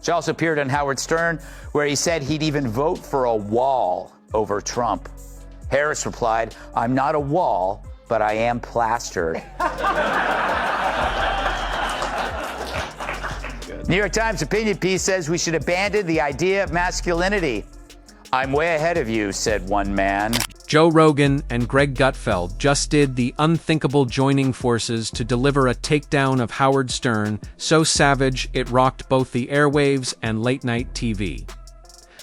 She also appeared on Howard Stern, where he said he'd even vote for a wall over Trump. Harris replied, "I'm not a wall, but I am plastered." New York Times opinion piece says we should abandon the idea of masculinity. "I'm way ahead of you," said one man. Joe Rogan and Greg Gutfeld just did the unthinkable, joining forces to deliver a takedown of Howard Stern so savage it rocked both the airwaves and late-night TV.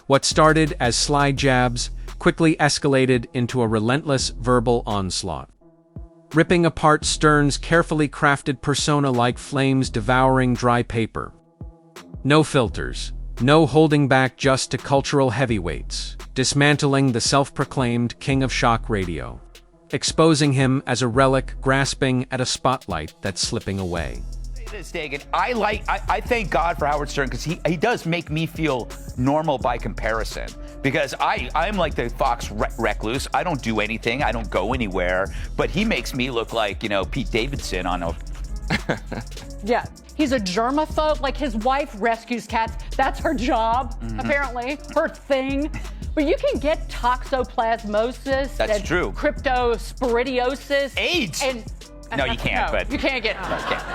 What started as sly jabs quickly escalated into a relentless verbal onslaught, ripping apart Stern's carefully crafted persona like flames devouring dry paper. No filters, no holding back, just to cultural heavyweights, dismantling the self-proclaimed king of shock radio, exposing him as a relic grasping at a spotlight that's slipping away. This, Dagan, I thank God for Howard Stern, because he does make me feel normal by comparison. Because I'm like the Fox recluse. I don't do anything. I don't go anywhere. But he makes me look like, Pete Davidson on a... Yeah, he's a germaphobe. Like, his wife rescues cats. That's her job, apparently, her thing. But you can get toxoplasmosis. That's true. Cryptosporidiosis. AIDS. No, you can't. No, but you can't get.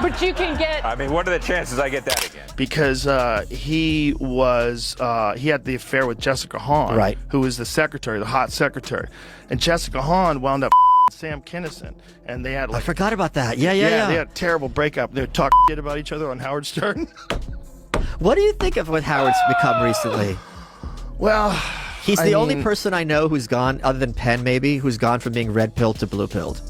But you can get. I mean, what are the chances I get that again? Because he had the affair with Jessica Hahn, right, who was the secretary, the hot secretary, and Jessica Hahn wound up Sam Kinison, and they had I forgot about that. Yeah. They had a terrible breakup. They would talk shit about each other on Howard Stern. What do you think of what Howard's become recently? Well, he's the only person I know who's gone, other than Penn maybe, who's gone from being red-pilled to blue-pilled.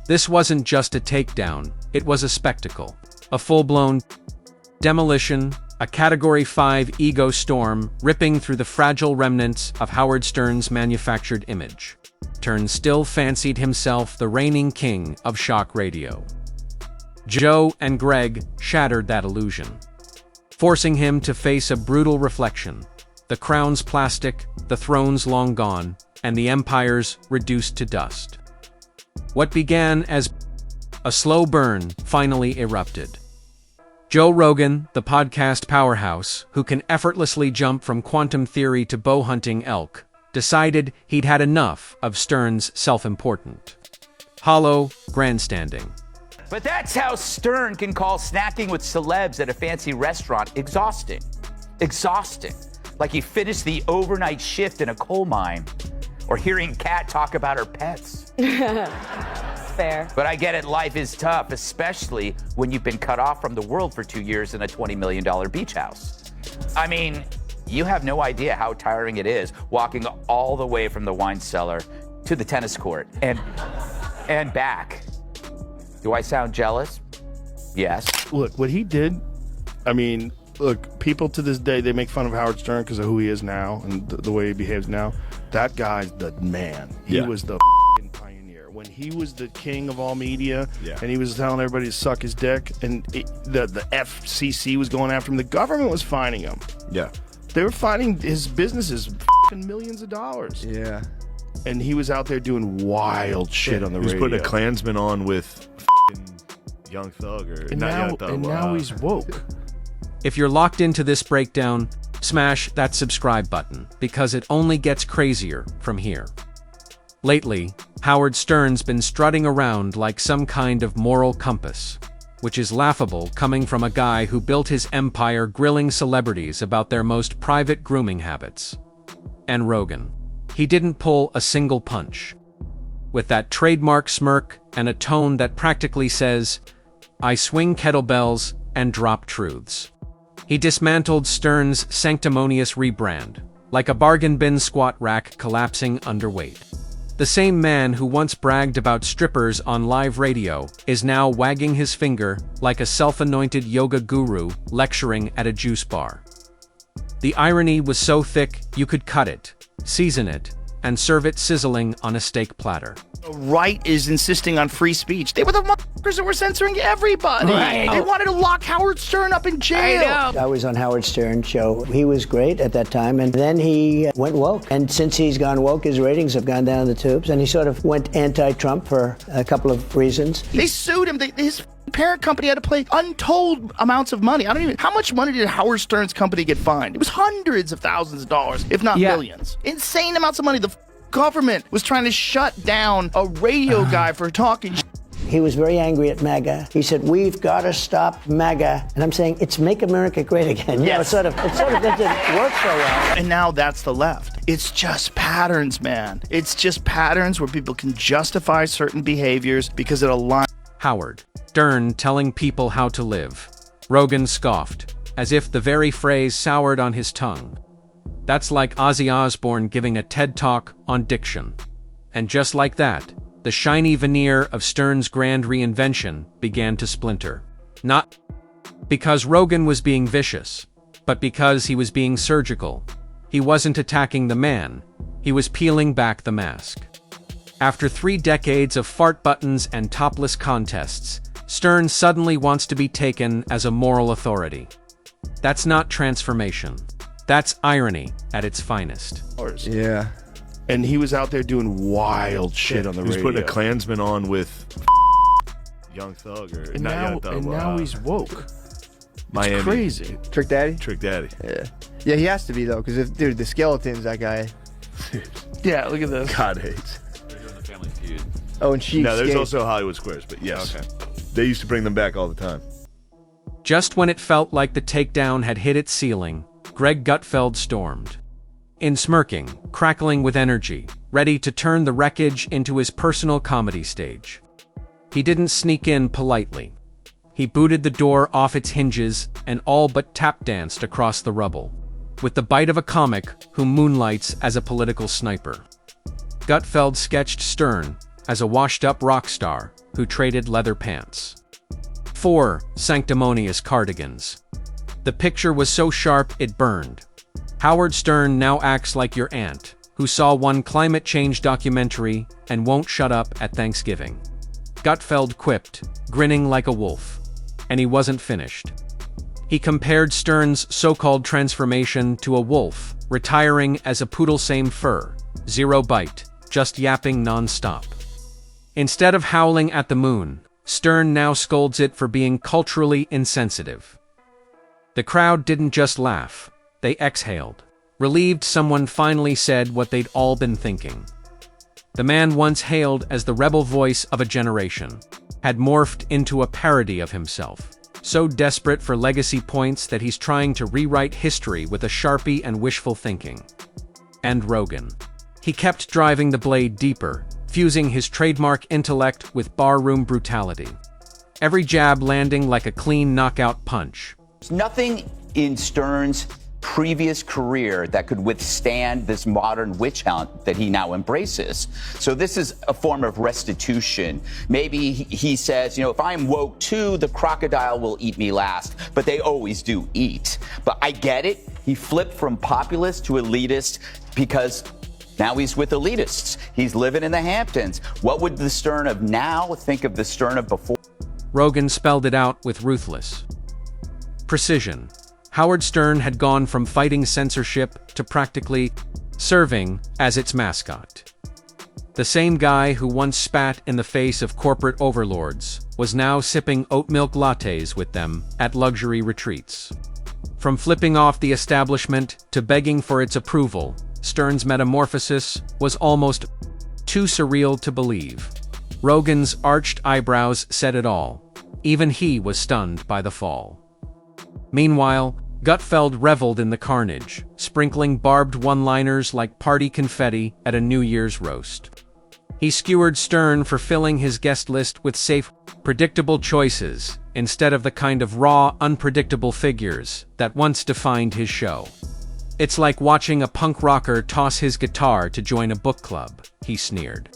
This wasn't just a takedown, it was a spectacle. A full-blown demolition, a Category 5 ego storm ripping through the fragile remnants of Howard Stern's manufactured image. Stern still fancied himself the reigning king of shock radio. Joe and Greg shattered that illusion, forcing him to face a brutal reflection. The crown's plastic, the throne's long gone, and the empire's reduced to dust. What began as a slow burn finally erupted. Joe Rogan, the podcast powerhouse, who can effortlessly jump from quantum theory to bow hunting elk, decided he'd had enough of Stern's self-important, hollow grandstanding. But that's how Stern can call snacking with celebs at a fancy restaurant exhausting. Exhausting. Like he finished the overnight shift in a coal mine, or hearing Kat talk about her pets. Fair. But I get it, life is tough, especially when you've been cut off from the world for 2 years in a $20 million beach house. I mean, you have no idea how tiring it is walking all the way from the wine cellar to the tennis court and back. Do I sound jealous? Yes. Look, what he did, I mean, look, people to this day, they make fun of Howard Stern because of who he is now and the way he behaves now. That guy's the man. He was the pioneer. When he was the king of all media, and he was telling everybody to suck his dick, and the FCC was going after him, the government was fining him. Yeah. They were fining his businesses millions of dollars. Yeah. And he was out there doing wild shit on the radio. He was putting a Klansman on with Young Thug. Now he's woke. If you're locked into this breakdown, smash that subscribe button, because it only gets crazier from here. Lately, Howard Stern's been strutting around like some kind of moral compass, which is laughable coming from a guy who built his empire grilling celebrities about their most private grooming habits. And Rogan. He didn't pull a single punch. With that trademark smirk and a tone that practically says, "I swing kettlebells and drop truths." He dismantled Stern's sanctimonious rebrand, like a bargain bin squat rack collapsing underweight. The same man who once bragged about strippers on live radio is now wagging his finger like a self-anointed yoga guru lecturing at a juice bar. The irony was so thick you could cut it, season it, and serve it sizzling on a steak platter. The right is insisting on free speech. They were the that were censoring everybody. Right. They wanted to lock Howard Stern up in jail. I was on Howard Stern's show. He was great at that time, and then he went woke. And since he's gone woke, his ratings have gone down the tubes, and he sort of went anti-Trump for a couple of reasons. They sued him. His parent company had to pay untold amounts of money. How much money did Howard Stern's company get fined? It was hundreds of thousands of dollars, if not millions. Insane amounts of money. The government was trying to shut down a radio guy for talking. He was very angry at MAGA. He said, "We've got to stop MAGA." And I'm saying, it's Make America Great Again. You know, it sort of doesn't work so well. And now that's the left. It's just patterns, man. It's just patterns where people can justify certain behaviors because it aligns. Howard Stern telling people how to live. Rogan scoffed, as if the very phrase soured on his tongue. That's like Ozzy Osbourne giving a TED Talk on diction. And just like that, the shiny veneer of Stern's grand reinvention began to splinter. Not because Rogan was being vicious, but because he was being surgical. He wasn't attacking the man, he was peeling back the mask. After 3 decades of fart buttons and topless contests, Stern suddenly wants to be taken as a moral authority. That's not transformation. That's irony at its finest. Yeah. And he was out there doing wild shit on the radio. He was putting a Klansman on with Young Thug. Or And not now, Young Thug, and now he's woke. Miami. It's crazy. Trick Daddy? Trick Daddy. Yeah, he has to be, though, because, dude, the skeletons, that guy. Yeah, look at this. God hates. Oh, and she No, there's escaped. also Hollywood Squares, but yes. Okay. They used to bring them back all the time. Just when it felt like the takedown had hit its ceiling, Greg Gutfeld stormed. In smirking, crackling with energy, ready to turn the wreckage into his personal comedy stage. He didn't sneak in politely. He booted the door off its hinges and all but tap-danced across the rubble, with the bite of a comic who moonlights as a political sniper. Gutfeld sketched Stern as a washed-up rock star who traded leather pants 4 sanctimonious cardigans. The picture was so sharp it burned. Howard Stern now acts like your aunt, who saw one climate change documentary and won't shut up at Thanksgiving. Gutfeld quipped, grinning like a wolf. And he wasn't finished. He compared Stern's so-called transformation to a wolf, retiring as a poodle same fur, 0 bite, just yapping non-stop. Instead of howling at the moon, Stern now scolds it for being culturally insensitive. The crowd didn't just laugh. They exhaled. Relieved, someone finally said what they'd all been thinking. The man once hailed as the rebel voice of a generation had morphed into a parody of himself, so desperate for legacy points that he's trying to rewrite history with a Sharpie and wishful thinking. And Rogan. He kept driving the blade deeper, fusing his trademark intellect with barroom brutality. Every jab landing like a clean knockout punch. There's nothing in Stern's previous career that could withstand this modern witch hunt that he now embraces. So this is a form of restitution. Maybe he says, if I'm woke too, the crocodile will eat me last, but they always do eat. But I get it. He flipped from populist to elitist because now he's with elitists. He's living in the Hamptons. What would the Stern of now think of the Stern of before? Rogan spelled it out with ruthless precision. Howard Stern had gone from fighting censorship to practically serving as its mascot. The same guy who once spat in the face of corporate overlords was now sipping oat milk lattes with them at luxury retreats. From flipping off the establishment to begging for its approval, Stern's metamorphosis was almost too surreal to believe. Rogan's arched eyebrows said it all. Even he was stunned by the fall. Meanwhile, Gutfeld reveled in the carnage, sprinkling barbed one-liners like party confetti at a New Year's roast. He skewered Stern for filling his guest list with safe, predictable choices, instead of the kind of raw, unpredictable figures that once defined his show. It's like watching a punk rocker toss his guitar to join a book club, he sneered.